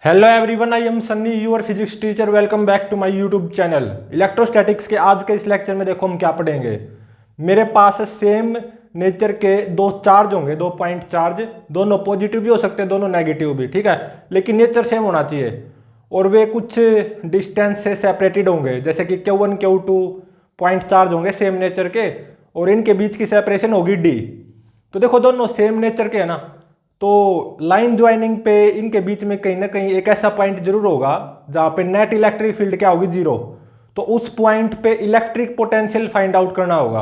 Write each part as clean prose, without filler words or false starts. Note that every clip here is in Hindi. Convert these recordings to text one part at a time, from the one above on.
Hello everyone, I am Sunny, your physics teacher. Welcome back to my YouTube channel. Electrostatics के आज के इस लेक्चर में देखो हम क्या पढ़ेंगे। मेरे पास सेम नेचर के दो चार्ज होंगे, 2 पॉइंट चार्ज, दोनों पॉजिटिव भी हो सकते हैं, दोनों नेगेटिव भी, ठीक है, लेकिन नेचर सेम होना चाहिए और वे कुछ डिस्टेंस से सेपरेटेड होंगे। जैसे कि Q1 Q2 पॉइंट चार्ज होंगे सेम नेचर के और इनके बीच की सेपरेशन होगी d। तो देखो दोनों सेम नेचर के है ना, तो लाइन ज्वाइनिंग पे इनके बीच में कहीं ना कहीं एक ऐसा पॉइंट जरूर होगा जहां पे नेट इलेक्ट्रिक फील्ड क्या होगी, 0। तो उस पॉइंट पे इलेक्ट्रिक पोटेंशियल फाइंड आउट करना होगा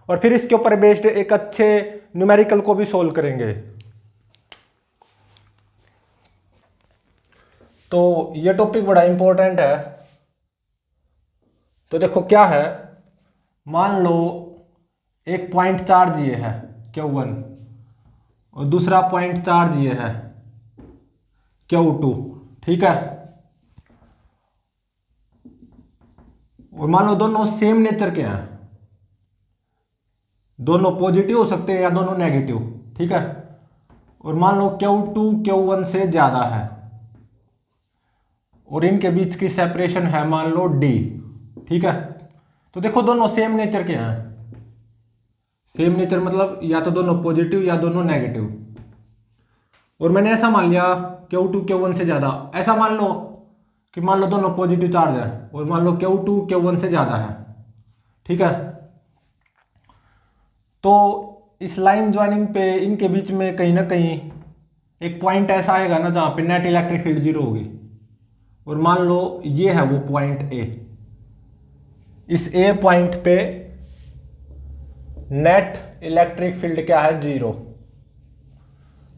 और फिर इसके ऊपर बेस्ड एक अच्छे न्यूमेरिकल को भी सोल्व करेंगे। तो ये टॉपिक बड़ा इंपॉर्टेंट है। तो देखो क्या है, मान लो एक पॉइंट चार्ज ये है Q1 और दूसरा पॉइंट चार्ज ये है Q2, ठीक है। और मान लो दोनों सेम नेचर के हैं, दोनों पॉजिटिव हो सकते हैं या दोनों नेगेटिव, ठीक है। और मान लो Q2 Q1 से ज्यादा है और इनके बीच की सेपरेशन है मान लो d, ठीक है। तो देखो दोनों सेम नेचर के हैं, सेम नेचर मतलब या तो दोनों पॉजिटिव या दोनों नेगेटिव। और मैंने ऐसा मान लिया Q2 Q1 से ज्यादा, ऐसा मान लो कि मान लो दोनों पॉजिटिव चार्ज है और मान लो Q2 Q1 से ज्यादा है, ठीक है। तो इस लाइन ज्वाइनिंग पे इनके बीच में कहीं ना कहीं एक पॉइंट ऐसा आएगा ना जहां पे नेट इलेक्ट्रिक फील्ड 0 होगी। और मान लो ये है वो पॉइंट ए, इस ए पॉइंट पे नेट इलेक्ट्रिक फील्ड क्या है, 0,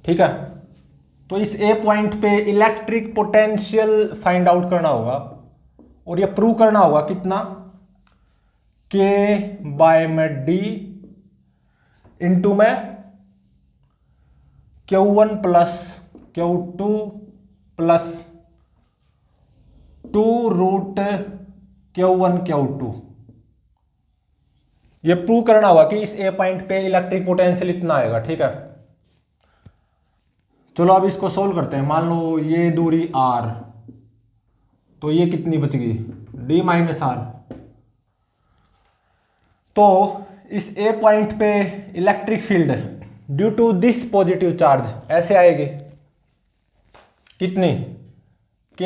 ठीक है। तो इस ए पॉइंट पे इलेक्ट्रिक पोटेंशियल फाइंड आउट करना होगा और ये प्रूव करना होगा कितना, K बाय में D इंटू में Q1 plus Q2 plus 2 root Q1 Q2। ये प्रूव करना होगा कि इस ए पॉइंट पे इलेक्ट्रिक पोटेंशियल इतना आएगा, ठीक है। चलो अब इसको सोल्व करते हैं। मान लो ये दूरी r, तो ये कितनी बच गई, d माइनस r। तो इस ए पॉइंट पे electric field due to this positive charge ऐसे आएगी, कितनी, k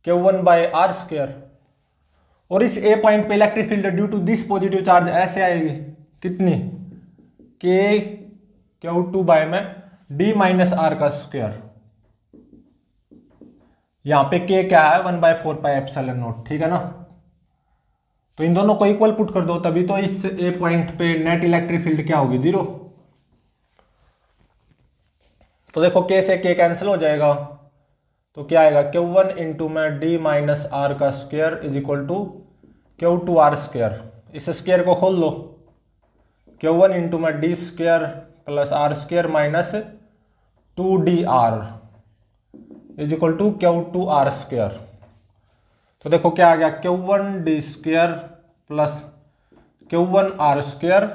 Q1 bye r square. और इस ए पॉइंट पे electric field due to this positive charge ऐसे आएगी, कितनी, k Q2 बाय में d माइनस r का स्क्वायर। यहां पे k क्या है, 1/4 पाई एप्सिलॉन नॉट, ठीक है ना। तो इन दोनों को इक्वल पुट कर दो, तभी तो इस ए पॉइंट पे नेट इलेक्ट्रिक फील्ड क्या होगी, 0। तो देखो k से k कैंसिल हो जाएगा, तो क्या आएगा, Q1 इंटू में d माइनस r का square is equal to Q2 r square. इस स्क्वायर को खोल लो, Q1 इंटू में d square plus r square minus 2dr is equal to Q2 r square. तो देखो क्या आ गया, Q1 d square plus Q1 r square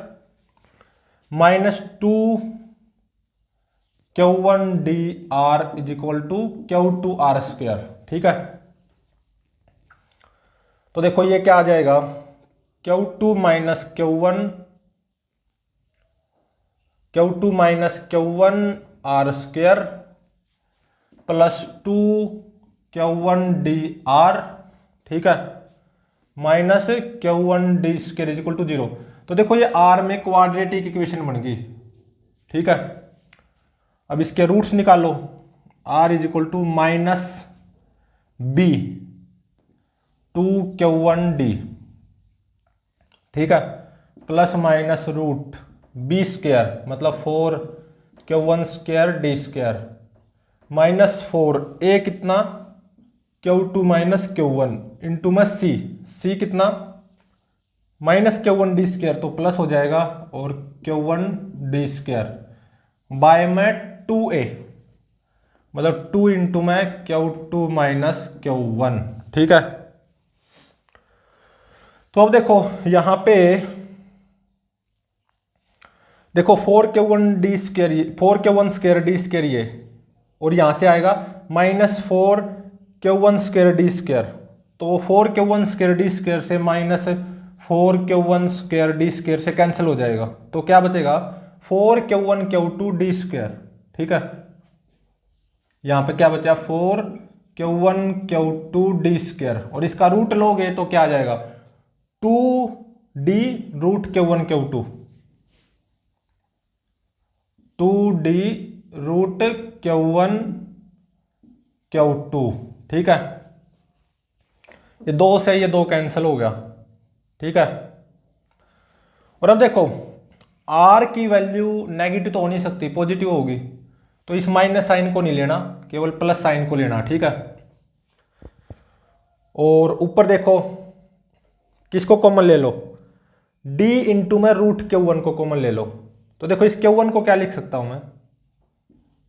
minus 2 Q1 dr is equal to Q2 r square, ठीक है। तो देखो ये क्या आ जाएगा, Q2 minus Q1 r square plus 2 Q1 dr, ठीक है, minus Q1 d square is equal to 0। तो देखो ये r में क्वाड्रेटिक इक्वेशन बन गई, ठीक है। अब इसके रूट्स निकालो, r is equal to minus b 2 Q1 d, ठीक है, plus minus root b square मतलब 4 Q1 square d square minus 4 a कितना, Q2 माइनस Q1 इंटू में c कितना, माइनस Q1 d स्क्वायर तो प्लस हो जाएगा और Q1 d स्क्वायर बाय में 2a मतलब 2 इंटू में Q2 माइनस Q1, ठीक है। तो अब देखो यहां पे देखो 4Q1 d square, 4Q1 square d square, ये और यहाँ से आएगा -4 Q1 स्क्वायर डी स्क्वायर। तो 4 Q1 स्क्वायर डी स्क्वायर से -4 Q1 स्क्वायर डी स्क्वायर से कैंसिल हो जाएगा। तो क्या बचेगा 4 Q1 Q2 डी स्क्वायर। ठीक है, यहाँ पे क्या बचा 4 Q1 Q2 डी स्क्वायर, और इसका रूट लोगे तो क्या आ जाएगा 2D root Q1 Q2, 2D root Q1 Q2। ठीक है, ये 2 से ये 2 कैंसिल हो गया। ठीक है, और अब देखो R की वैल्यू नेगेटिव तो हो नहीं सकती, पॉजिटिव होगी, तो इस माइनस साइन को नहीं लेना, केवल प्लस साइन को लेना। ठीक है, और ऊपर देखो किसको कॉमन ले लो, D इंटू में रूट Q1 को कॉमन ले लो। तो देखो इस Q1 को क्या लिख सकता हूं मैं,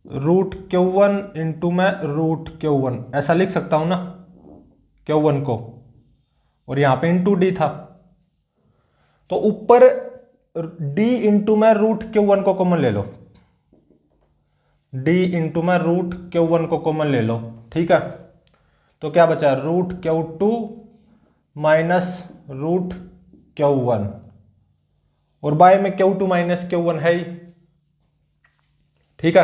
रूट Q1 इंटू में रूट Q1, ऐसा लिख सकता हूं ना Q1 को, और यहां पे इंटू D था। तो ऊपर D इंटू में रूट Q1 को कॉमन ले लो, D इंटू में रूट Q1 को कॉमन ले लो। ठीक है, तो क्या बचा root Q2 minus root Q1, और बाय में Q2 माइनस Q1 है ही। ठीक है,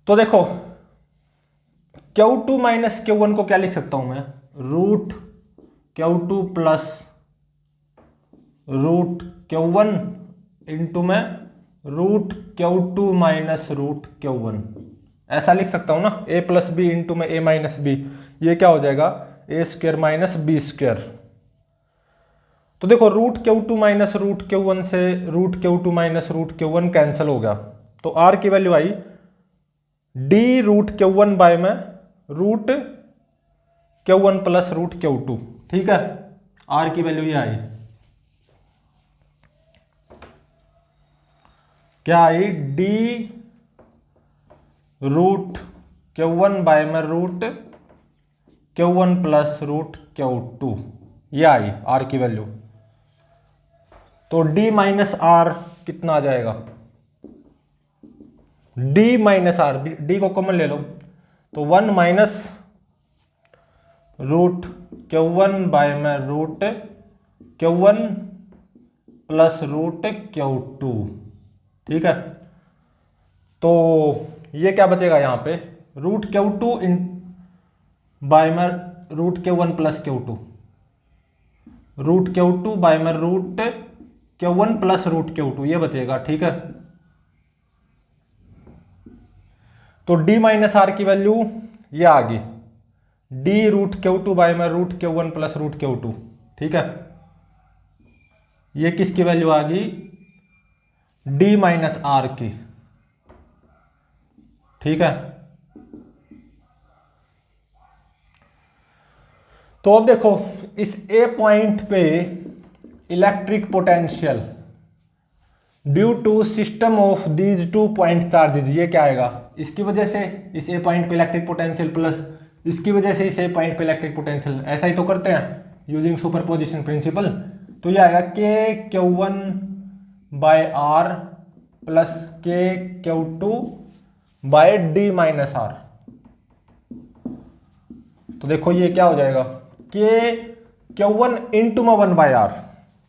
तो देखो Q2 माइनस Q1 को क्या लिख सकता हूं मैं, root Q2 plus root Q1 into में root Q2 minus root Q1, ऐसा लिख सकता हूं ना, a प्लस बी इंटू में a माइनस बी, ये क्या हो जाएगा a square minus B square. तो देखो root Q2 minus root Q1 से root Q2 minus root Q1 cancel हो गया, तो r की वैल्यू आई d रूट Q1 बाय में root Q1 plus root Q2। ठीक है, r की वैल्यू ये आई, क्या आई d रूट Q1 बाय में root Q1 plus root Q2, ये आई r की वैल्यू। तो d माइनस आर कितना आ जाएगा, d माइनस आर, d को कॉमन ले लो, तो 1 माइनस रूट Q1 बाय में root Q1 plus root Q2। ठीक है, तो ये क्या बचेगा यहाँ पे रूट Q2 इन बाय में root Q1 plus Q2, root Q2 by में root Q1 plus root Q2, ये बचेगा। ठीक है, तो d माइनस आर की वैल्यू ये आ गई, d रूट Q2 बाय में root Q1 plus root Q2। ठीक है, ये किसकी वैल्यू आ गई d माइनस आर की। ठीक है, तो अब देखो इस ए पॉइंट पे electric potential due to system of these 2 point charges, ये क्या आएगा, इसकी वजह से इस ए पॉइंट पे इलेक्ट्रिक पोटेंशियल प्लस इसकी वजह से इस ए पॉइंट पे इलेक्ट्रिक पोटेंशियल, ऐसा ही तो करते हैं यूजिंग सुपरपोजिशन प्रिंसिपल। तो ये आएगा के Q1 bye are plus K Q2 bye D minus are. तो देखो ये क्या हो जाएगा के Q1 इंटू में 1 बाय आर,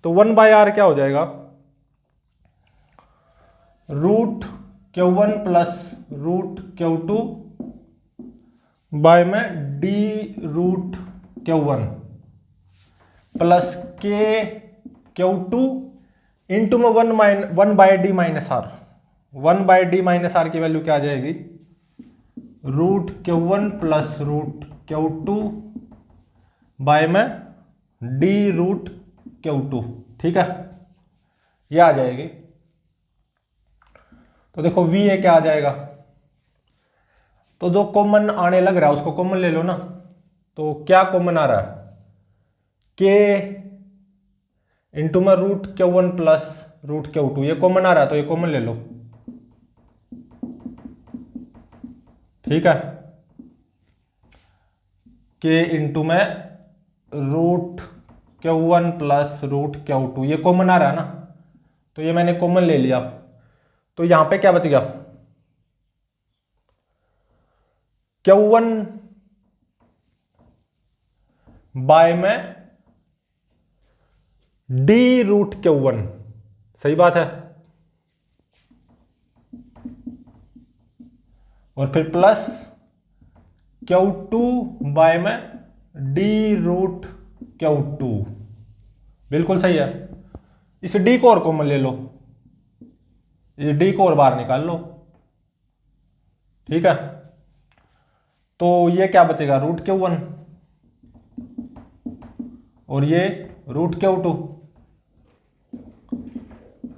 तो 1 बाय आर क्या हो जाएगा root Q1 plus root Q2 by में D root Q1 plus K Q2 into में 1 by D minus R, 1 by D minus R की वैल्यू क्या आ जाएगी root Q1 plus root Q2 by में डी रूट Q2। ठीक है, ये आ जाएगी। तो देखो v ए क्या आ जाएगा, तो जो कॉमन आने लग रहा है उसको कॉमन ले लो ना, तो क्या कॉमन आ रहा है के इंटू में root Q1 plus root Q2, ये कॉमन आ रहा है तो ये कॉमन ले लो। ठीक है, के इंटू में root Q1 plus root Q2, ये कॉमन आ रहा है ना, तो ये मैंने कॉमन ले लिया। तो यहां पे क्या बच गया Q1 बाय में d√Q1, सही बात है, और फिर प्लस Q2 बाय में d√Q2, बिल्कुल सही है। इस d को और कॉमन ले लो, इस d को और बाहर निकाल लो, ठीक है। तो ये क्या बचेगा, √Q1 और ये √Q2,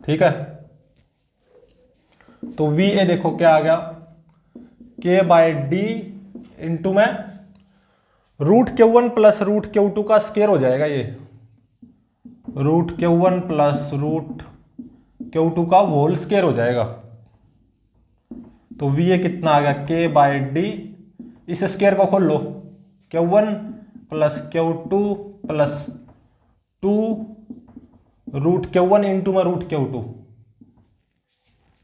ठीक है। तो VA देखो क्या आ गया, K/D इंटू में √Q1 प्लस √Q2 का स्क्वायर हो जाएगा, ये √Q1 प्लस √Q2 का होल स्क्वायर हो जाएगा। तो VA कितना आ गया, K/D, इस स्क्वायर को खोल लो, Q1 plus Q2 plus 2 √Q1 into में √Q2,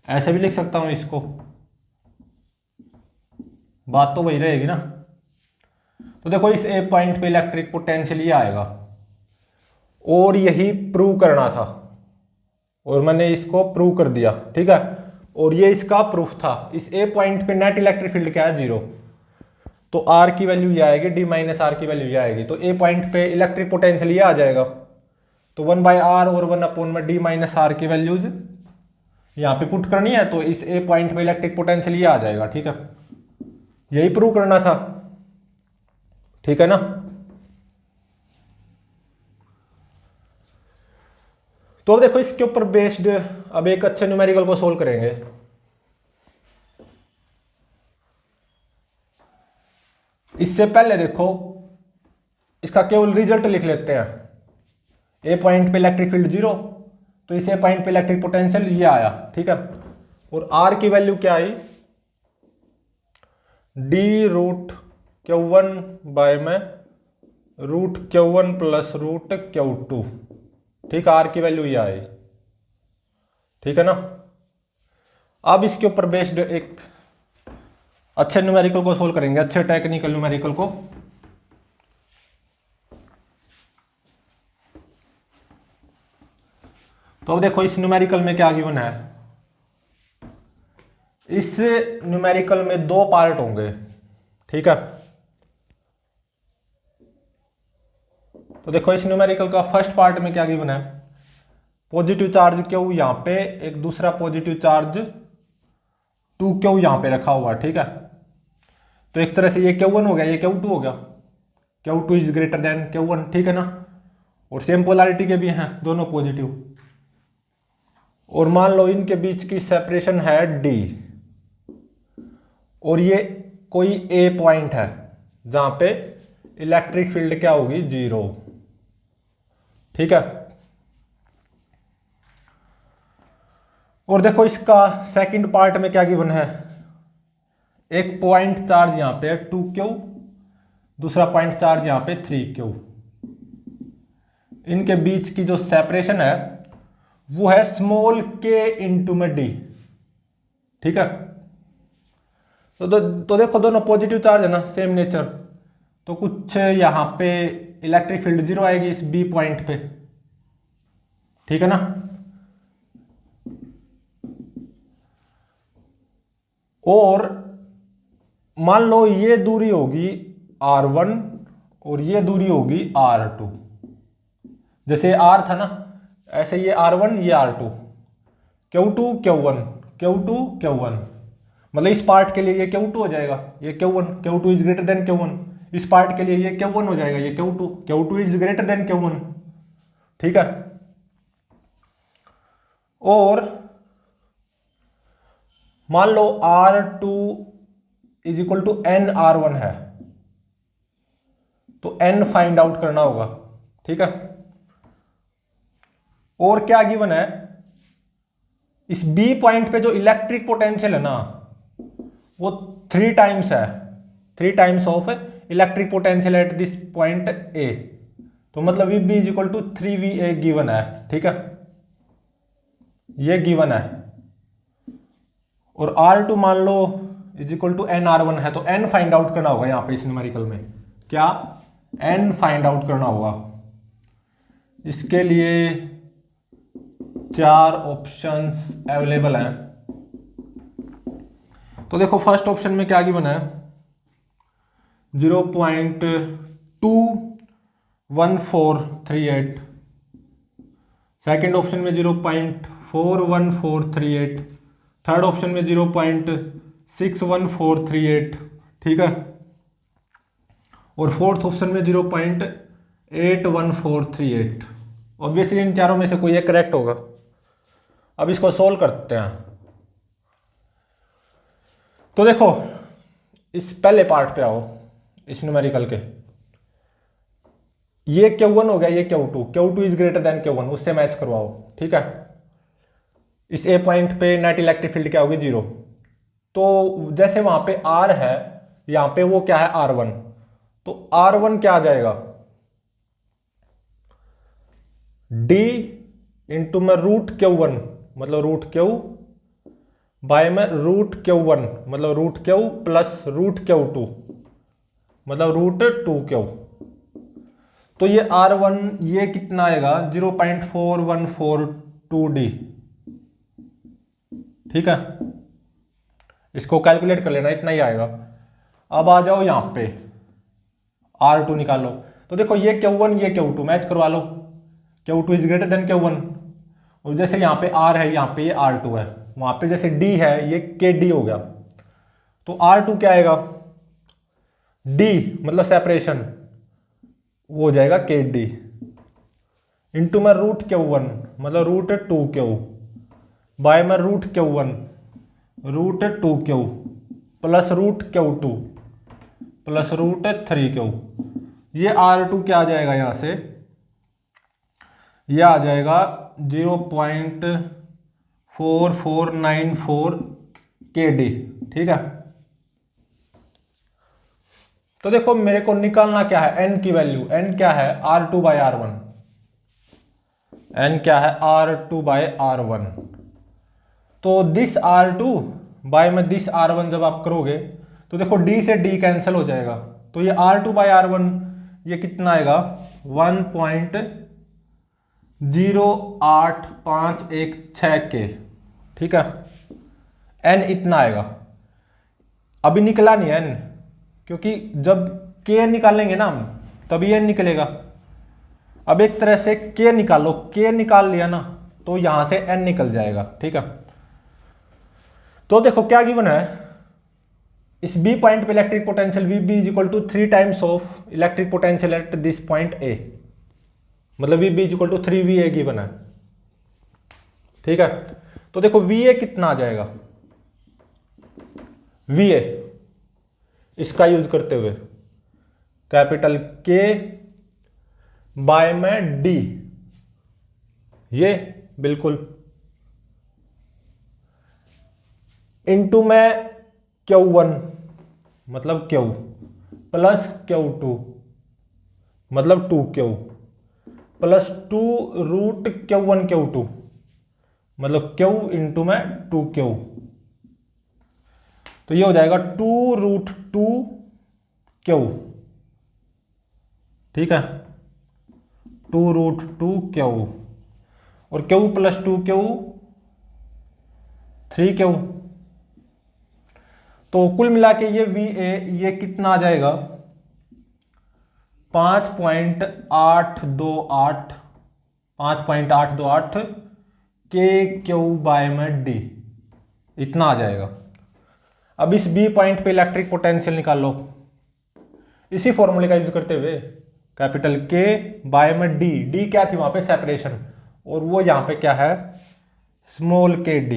ऐसे भी लिख सकता हूं इसको, बात तो वही रहेगी ना। तो देखो इस ए पॉइंट पे इलेक्ट्रिक पोटेंशियल ये आएगा, और यही प्रूव करना था, और मैंने इसको प्रूव कर दिया, ठीक है। और ये इसका प्रूफ था। इस ए पॉइंट पे नेट इलेक्ट्रिक फील्ड क्या है, 0, तो आर की वैल्यू ये आएगी, डी माइनस आर की वैल्यू ये आएगी। तो ए पॉइंट पे इलेक्ट्रिक पोटेंशियल ये आ जाएगा, तो 1/r और 1/में डी माइनस आर की वैल्यूज यहाँ पे पुट करनी है, तो इस ए पॉइंट पे इलेक्ट्रिक पोटेंशियल ये आ जाएगा, ठीक है। यही प्रूव करना था, ठीक है ना। तो अब देखो इसके ऊपर बेस्ड अब एक अच्छे न्यूमेरिकल को सोल्व करेंगे। इससे पहले देखो इसका केवल रिजल्ट लिख लेते हैं। ए पॉइंट पे इलेक्ट्रिक फील्ड 0, तो इस ए पॉइंट पे इलेक्ट्रिक पोटेंशियल ये आया, ठीक है। और आर की वैल्यू क्या आई, d√Q1 बाय में √Q1 प्लस √Q2, ठीक है। आर की वैल्यू ये आई, ठीक है ना। अब इसके ऊपर बेस्ड एक अच्छे न्यूमेरिकल को सोल्व करेंगे, अच्छे टेक्निकल न्यूमेरिकल को। तो अब देखो इस न्यूमेरिकल में क्या गिवन है। इस न्यूमेरिकल में 2 पार्ट होंगे, ठीक है। तो देखो इस न्यूमेरिकल का फर्स्ट पार्ट में क्या गिवन है, पॉजिटिव चार्ज Q यहां पे, एक दूसरा पॉजिटिव चार्ज 2Q यहां पे रखा हुआ, ठीक है। तो एक तरह से ये Q1 हो गया, ये Q2 हो गया, Q2 is greater than Q1, ठीक है ना। और सेम पोलैरिटी के भी हैं दोनों पॉजिटिव। और मान लो इनके बीच की सेपरेशन है D, और ये कोई ए पॉइंट है जहां पे इलेक्ट्रिक फील्ड क्या होगी, 0, ठीक है। और देखो इसका सेकंड पार्ट में क्या गिवन है, एक पॉइंट चार्ज यहां पे 2Q, दूसरा पॉइंट चार्ज यहां पे 3Q। इनके बीच की जो सेपरेशन है वो है स्मॉल k इंटू में D, ठीक है। तो देखो दोनों पॉजिटिव चार्ज है ना, सेम नेचर, तो कुछ यहां पे इलेक्ट्रिक फील्ड 0 आएगी इस B पॉइंट पे, ठीक है ना। और मान लो ये दूरी होगी R1 और ये दूरी होगी R2, जैसे R था ना, ऐसे ये R1 ये R2, Q2 Q1 Q2 Q1, मतलब इस पार्ट के लिए ये Q2 हो जाएगा, ये Q1, Q2 is greater than Q1, इस पार्ट के लिए ये Q1 हो जाएगा, ये Q2, Q2 is greater than Q1, ठीक है। और मान लो R2 is equal to N R1 है, तो N फाइंड आउट करना होगा, ठीक है। और क्या गिवन है, इस B पॉइंट पे जो इलेक्ट्रिक पोटेंशियल है ना वो 3 टाइम्स है, 3 times of electric potential at this point A, तो मतलब VB is equal to 3VA given है, ठीक है, ये गिवन है। और R2 मान लो is equal to N R one है, तो एन फाइंड आउट करना होगा यहाँ पे इस न्यूमेरिकल में। क्या? एन फाइंड आउट करना होगा। इसके लिए 4 ऑप्शंस अवेलेबल हैं। तो देखो फर्स्ट ऑप्शन में क्या गिवन है, 0.21438, सेकेंड ऑप्शन में 0.41438, थर्ड ऑप्शन में 0.61438, ठीक है, और फोर्थ ऑप्शन में 0.81438। ऑब्वियसली इन चारों में से कोई एक करेक्ट होगा। अब इसको सोल्व करते हैं। तो देखो इस पहले पार्ट पे आओ, इस न्यूमेरिकल के। ये Q1 हो गया, ये Q2, Q2 is greater than Q1, उससे मैच करवाओ, ठीक है। इस ए पॉइंट पे नेट इलेक्ट्रिक फील्ड क्या होगी? 0। तो जैसे वहां पे R है, यहां पे वो क्या है? R1। तो R1 क्या आ जाएगा? D इंटू में रूट Q1 मतलब रूट Q बाय में रूट Q1 मतलब root Q plus root Q2 मतलब रूट 2Q। तो ये R1 ये कितना आएगा? 0.4142D, ठीक है। इसको कैलकुलेट कर लेना, इतना ही आएगा। अब आ जाओ यहां पे R2 निकालो। तो देखो ये Q1 ये Q2 मैच करवा लो, Q2 is greater than Q1। और जैसे यहाँ पे R है, यहाँ पे ये R2 है, वहां पे जैसे D है, ये KD हो गया। तो R2 क्या आएगा? D मतलब सेपरेशन, वो हो जाएगा KD इंटू में रूट Q1 मतलब रूट 2Q बाय में root Q1 root 2Q plus root Q2 plus root 3Q। ये R2 क्या आ जाएगा यहां से? यह आ जाएगा 0.4494 KD, ठीक है। तो देखो मेरे को निकालना क्या है? n की वैल्यू। n क्या है? R2 bye R1। n क्या है? R2 bye R1। तो दिस R2 बाय में दिस R1 जब आप करोगे तो देखो D से D कैंसिल हो जाएगा। तो ये R2 बाय R1 ये कितना आएगा? 1.08516 के, ठीक है। n इतना आएगा। अभी निकला नहीं n, क्योंकि जब k निकालेंगे ना हम तभी n निकलेगा। अब एक तरह से k निकालो, k निकाल लिया ना तो यहां से n निकल जाएगा, ठीक है। तो देखो क्या गिवन है, इस बी पॉइंट पे इलेक्ट्रिक पोटेंशियल VB is equal to 3 times of electric potential at this point A, मतलब VB is equal to 3VA given है, ठीक है। तो देखो VA कितना आ जाएगा? VA इसका यूज करते हुए कैपिटल K बाय में D, ये बिल्कुल इनटू में Q1 मतलब Q प्लस Q2 मतलब 2Q plus 2 root Q1 Q2 मतलब Q इंटू में 2Q। तो ये हो जाएगा 2 रूट 2Q, ठीक है, 2 रूट 2Q और Q प्लस 2Q 3Q। तो कुल मिला के ये VA ये कितना आ जाएगा? 5.828 KQ बाय में D, इतना आ जाएगा। अब इस बी पॉइंट पे इलेक्ट्रिक पोटेंशियल निकाल लो इसी फॉर्मूले का यूज करते हुए, कैपिटल K बाय में D। D क्या थी वहां पे? सेपरेशन, और वो यहां पे क्या है? स्मॉल KD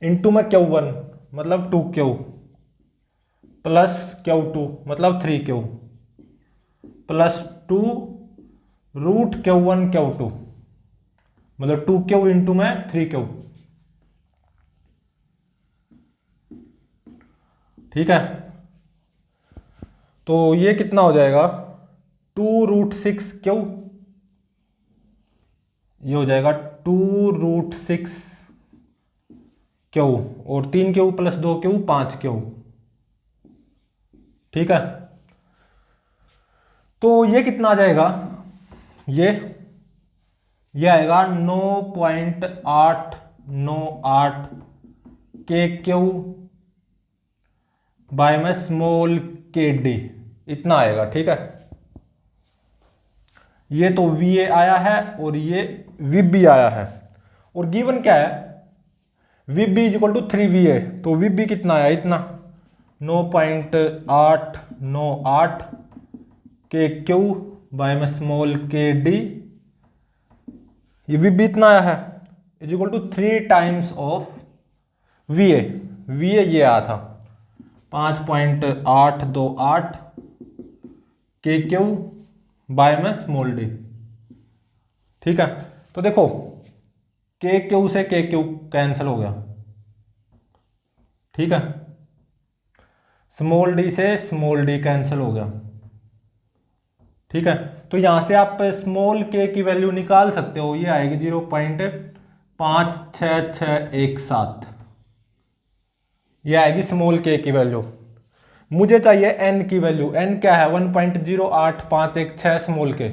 इंटू में Q1 मतलब 2Q प्लस Q2 मतलब 3Q plus 2 root Q1 Q2 मतलब 2Q इंटू में 3Q, ठीक है। तो ये कितना हो जाएगा? 2 रूट 6Q, ये हो जाएगा 2 रूट 6Q क्यू और 3 क्यू प्लस 2 क्यू 5 क्यू। ठीक है, तो ये कितना आ जाएगा, ये आएगा 9.898 के क्यू बाय में स्मॉल के डी, इतना आएगा। ठीक है, ये तो वी ए आया है और ये वी बी आया है, और गिवन क्या है, V B is equal to 3VA, तो वी बी कितना आया, इतना 9.898 के क्यू बाय में स्मॉल के डी, ये वी बी इतना आया है, is equal to 3 times of V A. V A ये आया था 5.828 के क्यू बाय में स्मॉल डी। ठीक है, तो देखो के क्यू से के क्यू कैंसिल हो गया। ठीक है, स्मॉल डी से स्मॉल डी कैंसिल हो गया। ठीक है, तो यहां से आप स्मॉल के की वैल्यू निकाल सकते हो, ये आएगी 0.56617, ये आएगी स्मॉल के की वैल्यू। मुझे चाहिए एन की वैल्यू, एन क्या है 1.08516 स्मॉल के,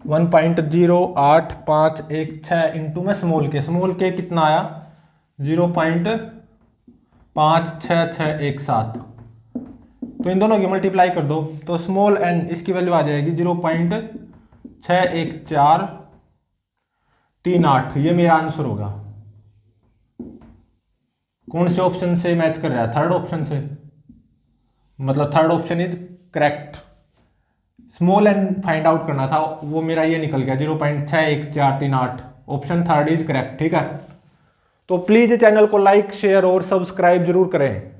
1.08516 इंटू में स्मॉल के कितना आया 0.56617, तो इन दोनों की मल्टीप्लाई कर दो तो स्मॉल एन इसकी वैल्यू आ जाएगी 0.61438, ये मेरा आंसर होगा। कौन से ऑप्शन से मैच कर रहा है, थर्ड ऑप्शन से, मतलब third option is correct. Small N find out करना था, वो मेरा ये निकल गया 0.61438, ऑप्शन थर्ड इज करेक्ट। ठीक है, तो प्लीज चैनल को लाइक शेयर और सब्सक्राइब जरूर करें।